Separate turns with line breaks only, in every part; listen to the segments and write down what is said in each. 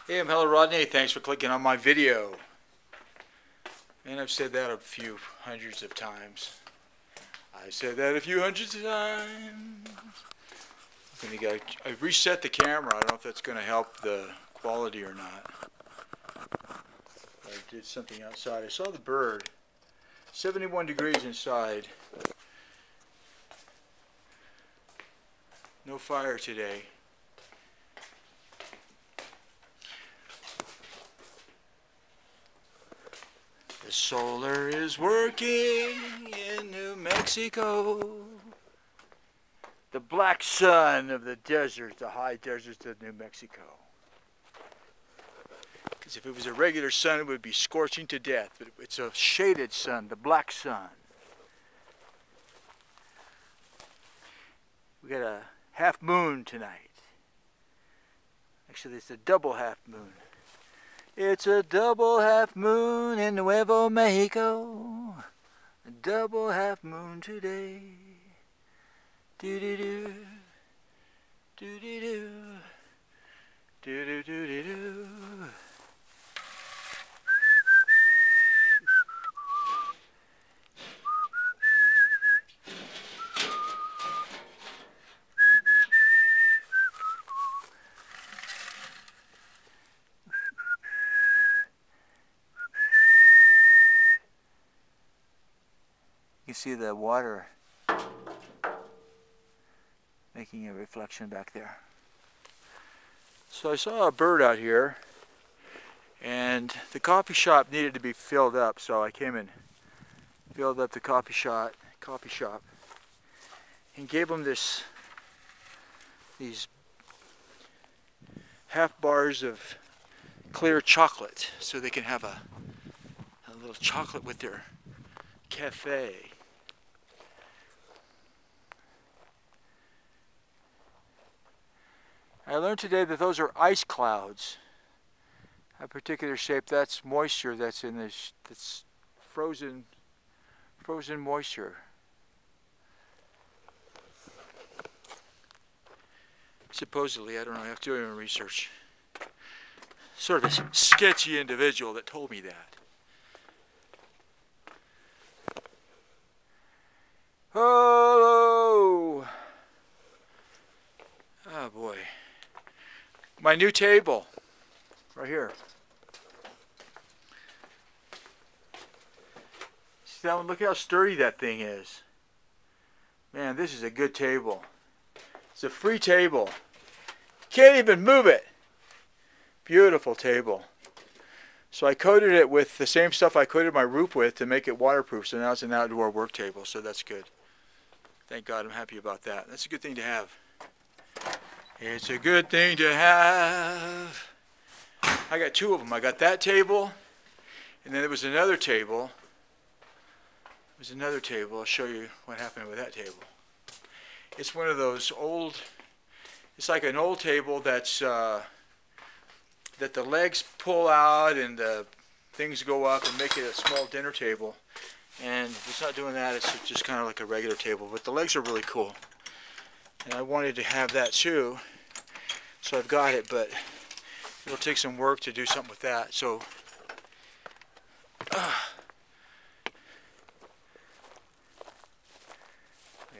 Hey, I'm Hello Rodney. Thanks for clicking on my video. And I've said that a few hundreds of times. I said that a few hundreds of times. I reset the camera. I don't know if that's going to help the quality or not. I did something outside. I saw the bird. 71 degrees inside. No fire today. The solar is working in New Mexico. The black sun of the desert, the high deserts of New Mexico. Because if it was a regular sun, it would be scorching to death. But it's a shaded sun, the black sun. We got a half moon tonight. Actually, it's a double half moon. It's a double half moon in Nuevo Mexico. A double half moon today. Do-do-do. Do-do-do. Do-do-do-do-do. You can see the water making a reflection back there. So I saw a bird out here, and the coffee shop needed to be filled up, so I came and filled up the coffee shop, and gave them these half bars of clear chocolate, so they can have a little chocolate with their cafe. I learned today that those are ice clouds. A particular shape, that's moisture that's in this, that's frozen moisture. Supposedly, I don't know, I have to do my research. Sort of a sketchy individual that told me that. Hello! Oh boy. My new table, right here. See that one? Look how sturdy that thing is. Man, this is a good table. It's a free table. Can't even move it. Beautiful table. So I coated it with the same stuff I coated my roof with to make it waterproof. So now it's an outdoor work table, so that's good. Thank God, I'm happy about that. That's a good thing to have. It's a good thing to have. I got two of them. I got that table, and then there was another table. I'll show you what happened with that table. It's one of those old, it's like an old table that's, that the legs pull out and the things go up and make it a small dinner table. And it's not doing that, it's just kind of like a regular table, but the legs are really cool. And I wanted to have that too, so I've got it, but it'll take some work to do something with that. So, I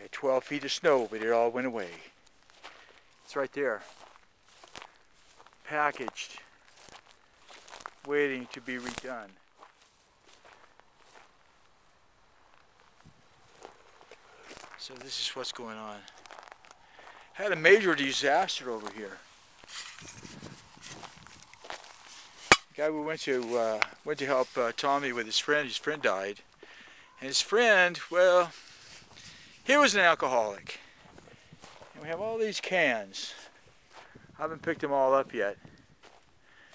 had 12 feet of snow, but it all went away. It's right there, packaged, waiting to be redone. So this is what's going on. Had a major disaster over here. The guy we went to help Tommy with his friend died. And his friend, well, he was an alcoholic. And we have all these cans. I haven't picked them all up yet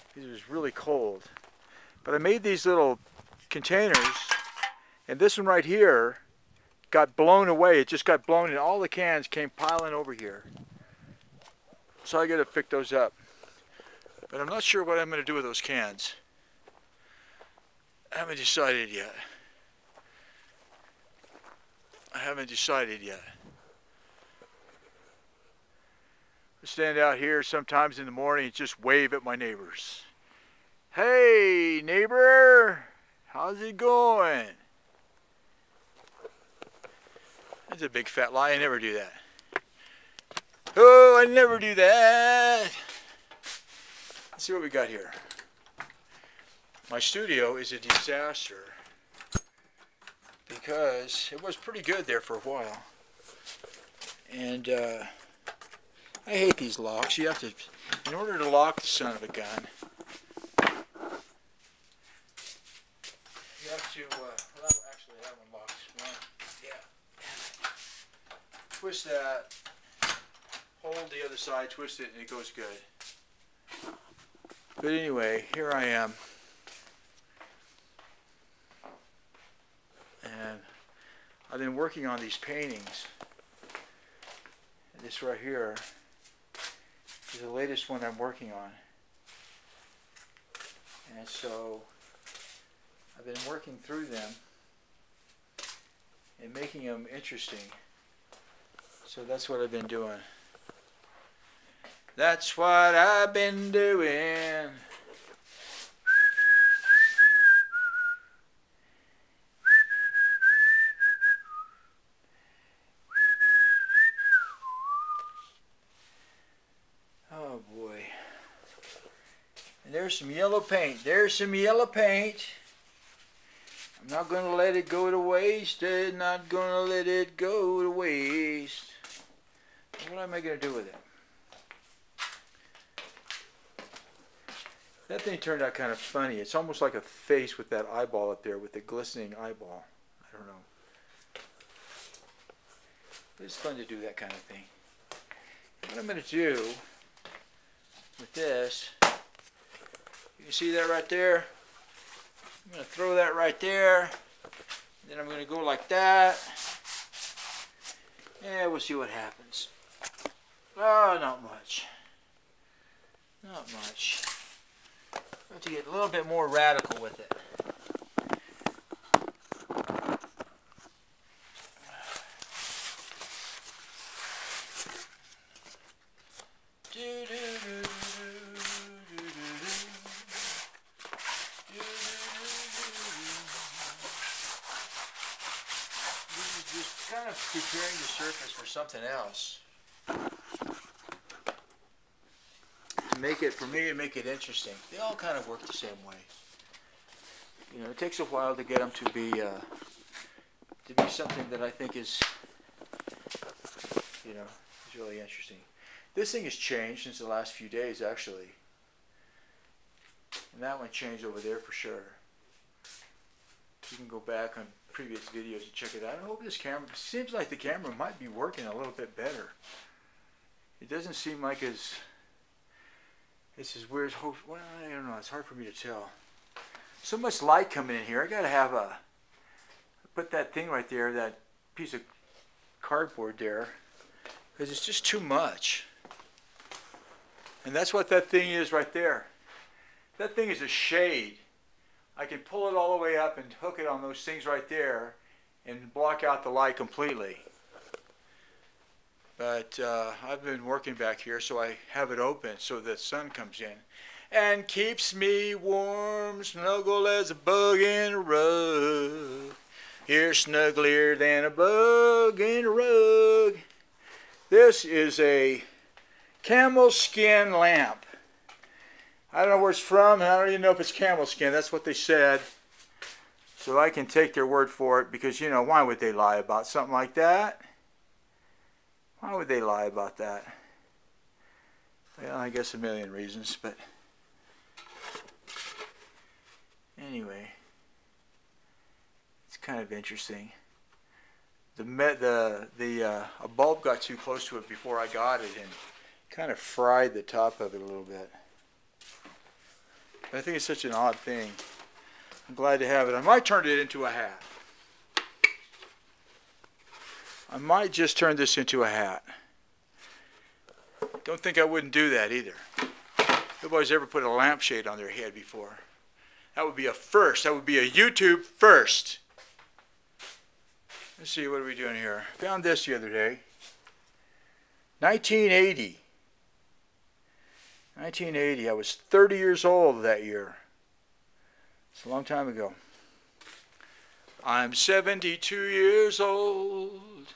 because it was really cold. But I made these little containers, and this one right here got blown away. It just got blown and all the cans came piling over here. So I got to pick those up. But I'm not sure what I'm going to do with those cans. I haven't decided yet. I stand out here sometimes in the morning and just wave at my neighbors. Hey, neighbor, how's it going? That's a big fat lie. I never do that. Oh, I never do that. Let's see what we got here. My studio is a disaster because it was pretty good there for a while. And I hate these locks. You have to, in order to lock the son of a gun, you have to, well, actually that one locks. One, yeah. Twist that, hold the other side, twist it, and it goes good. But anyway, here I am. And I've been working on these paintings. And this right here is the latest one I'm working on. And so I've been working through them and making them interesting. So that's what I've been doing. That's what I've been doing. Oh boy. And there's some yellow paint. There's some yellow paint. I'm not going to let it go to waste. I'm not going to let it go to waste. What am I going to do with it? That thing turned out kind of funny. It's almost like a face with that eyeball up there, with the glistening eyeball. I don't know. But it's fun to do that kind of thing. What I'm going to do with this, you can see that right there? I'm going to throw that right there. Then I'm going to go like that. And we'll see what happens. Oh, not much. Not much. Have to get a little bit more radical with it. Just kind of preparing the surface for something else. To make it, for me, to make it interesting. They all kind of work the same way. You know, it takes a while to get them to be something that I think is, you know, is really interesting. This thing has changed since the last few days, actually. And that one changed over there for sure. You can go back on previous videos and check it out. I hope this camera, seems like the camera might be working a little bit better. It doesn't seem like it's as weird. Well, I don't know. It's hard for me to tell. So much light coming in here. I gotta have put that thing right there, that piece of cardboard there, because it's just too much. And that's what that thing is right there. That thing is a shade. I can pull it all the way up and hook it on those things right there and block out the light completely. But I've been working back here, so I have it open so the sun comes in and keeps me warm, snuggle as a bug in a rug. You're snugglier than a bug in a rug. This is a camel skin lamp. I don't know where it's from, and I don't even know if it's camel skin. That's what they said. So I can take their word for it, because, you know, why would they lie about something like that? Why would they lie about that? Well, I guess a million reasons, but anyway, it's kind of interesting. A bulb got too close to it before I got it and kind of fried the top of it a little bit. But I think it's such an odd thing. I'm glad to have it. I might turn it into a hat. I might just turn this into a hat. Don't think I wouldn't do that either. Nobody's ever put a lampshade on their head before. That would be a first. That would be a YouTube first. Let's see, what are we doing here? Found this the other day. 1980. 1980. I was 30 years old that year. It's a long time ago. I'm 72 years old,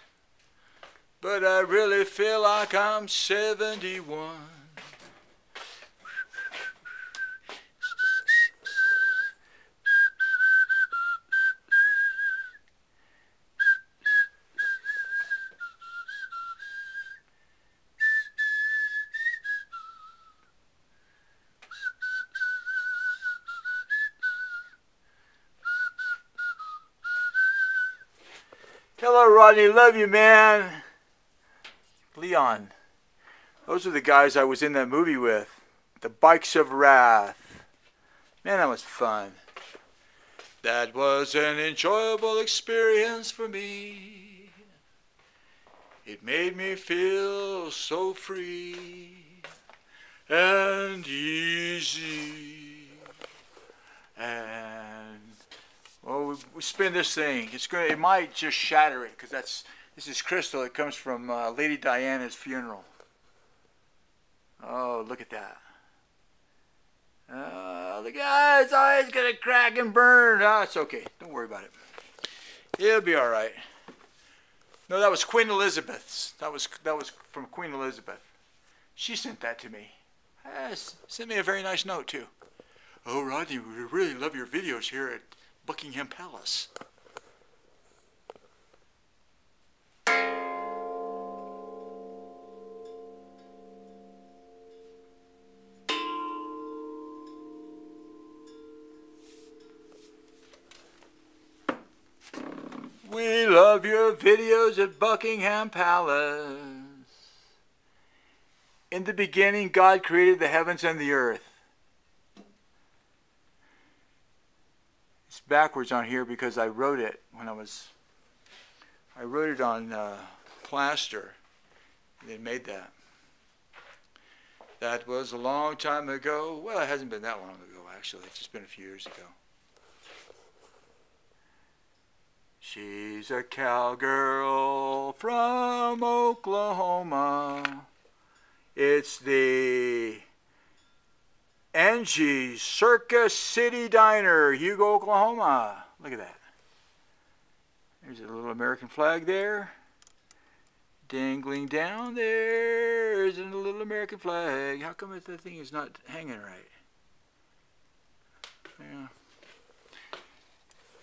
but I really feel like I'm 71. Hello, Rodney. Love you, man. Leon. Those are the guys I was in that movie with. The Bikes of Wrath. Man, that was fun. That was an enjoyable experience for me. It made me feel so free and easy. And well, we spin this thing. It might just shatter it because this is crystal. It comes from Lady Diana's funeral. Oh, look at that. Look at it's always gonna crack and burn. It's okay. Don't worry about it. It'll be all right. No, that was Queen Elizabeth's. That was from Queen Elizabeth. She sent that to me. Sent me a very nice note too. Oh, Rodney, we really love your videos here at Buckingham Palace. We love your videos at Buckingham Palace. In the beginning, God created the heavens and the earth. It's backwards on here because I wrote it when I wrote it on plaster and then made that. That was a long time ago. Well, it hasn't been that long ago, actually. It's just been a few years ago. She's a cowgirl from Oklahoma. It's the Angie's Circus City Diner, Hugo, Oklahoma. Look at that. There's a little American flag there. Dangling down there is a little American flag. How come that thing is not hanging right? Yeah.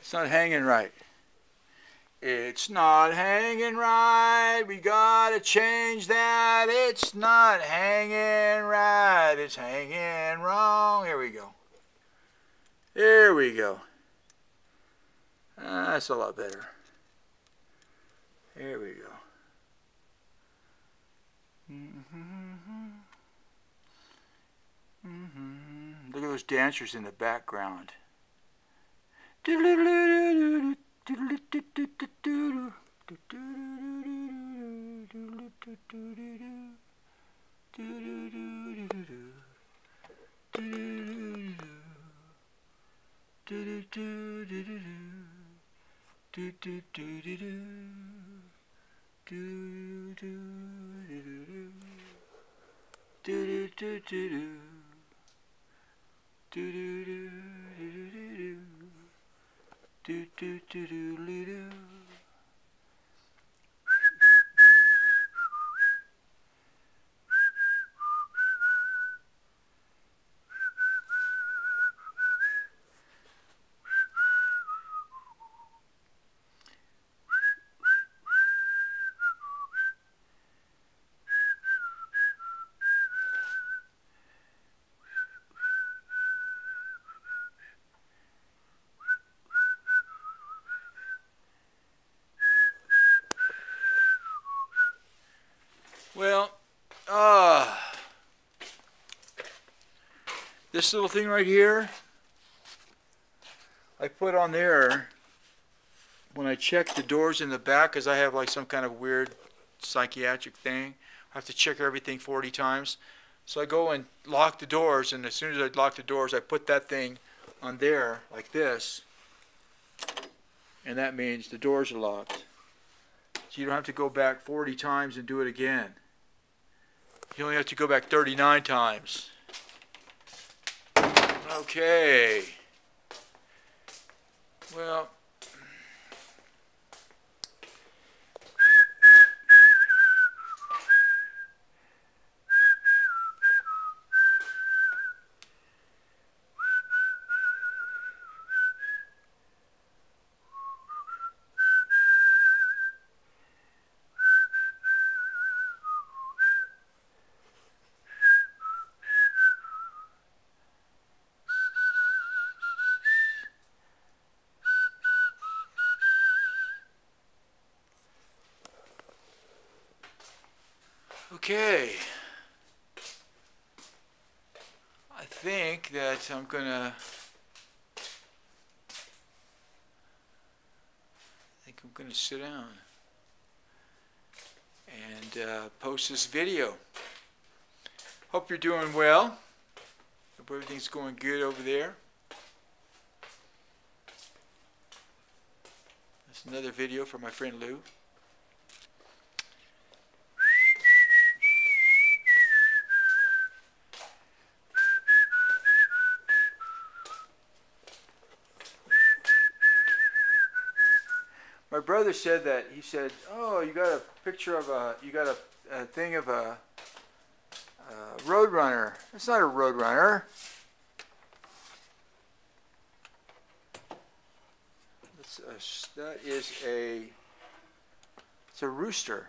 It's not hanging right. It's not hanging right. We gotta change that. It's not hanging right. It's hanging wrong. Here we go. There we go. That's a lot better. There we go. Look at those dancers in the background. Well, this little thing right here, I put on there when I check the doors in the back, because I have like some kind of weird psychiatric thing. I have to check everything 40 times. So I go and lock the doors, and as soon as I lock the doors, I put that thing on there like this, and that means the doors are locked. So you don't have to go back 40 times and do it again. You only have to go back 39 times. Okay. Well, okay. I think that I'm gonna sit down and post this video. Hope you're doing well. Hope everything's going good over there. That's another video from my friend Lou. My brother said that, he said, oh, you got a picture of you got a thing of a Roadrunner. It's not a Roadrunner. That is it's a rooster.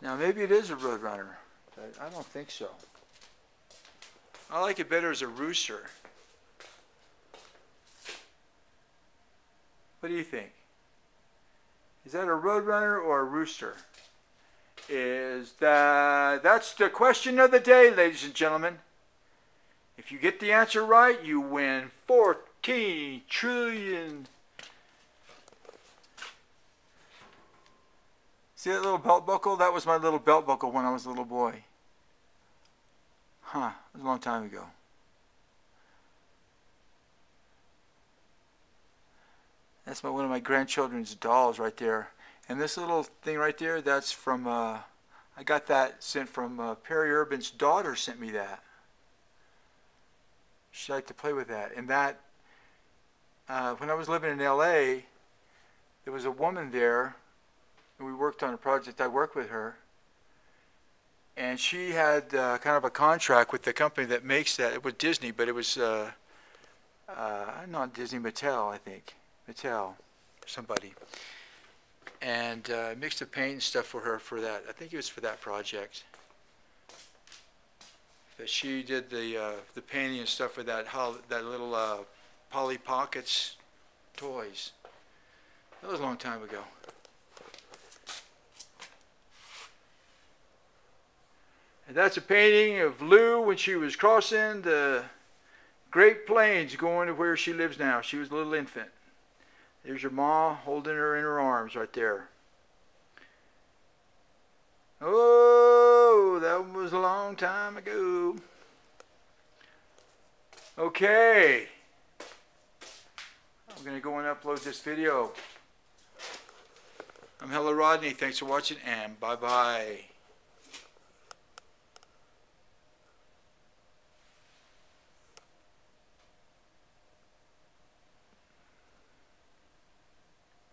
Now maybe it is a Roadrunner, but I don't think so. I like it better as a rooster. What do you think? Is that a Roadrunner or a rooster? That's the question of the day, ladies and gentlemen. If you get the answer right, you win 14 trillion. See that little belt buckle? That was my little belt buckle when I was a little boy. Huh, it was a long time ago. That's one of my grandchildren's dolls right there. And this little thing right there, that's from, I got that sent from Perry Urban's daughter sent me that. She liked to play with that. And that, when I was living in LA, there was a woman there, and we worked on a project. I worked with her. And she had kind of a contract with the company that makes that. It was Disney, but it was, not Disney, Mattel, I think. Mattel, somebody. And mixed the paint and stuff for her for that. I think it was for that project. That she did the painting and stuff for that little Polly Pockets toys. That was a long time ago. And that's a painting of Lou when she was crossing the Great Plains going to where she lives now. She was a little infant. There's your ma holding her in her arms right there. Oh, that was a long time ago. Okay. I'm going to go and upload this video. I'm Hello Rodney. Thanks for watching and bye-bye.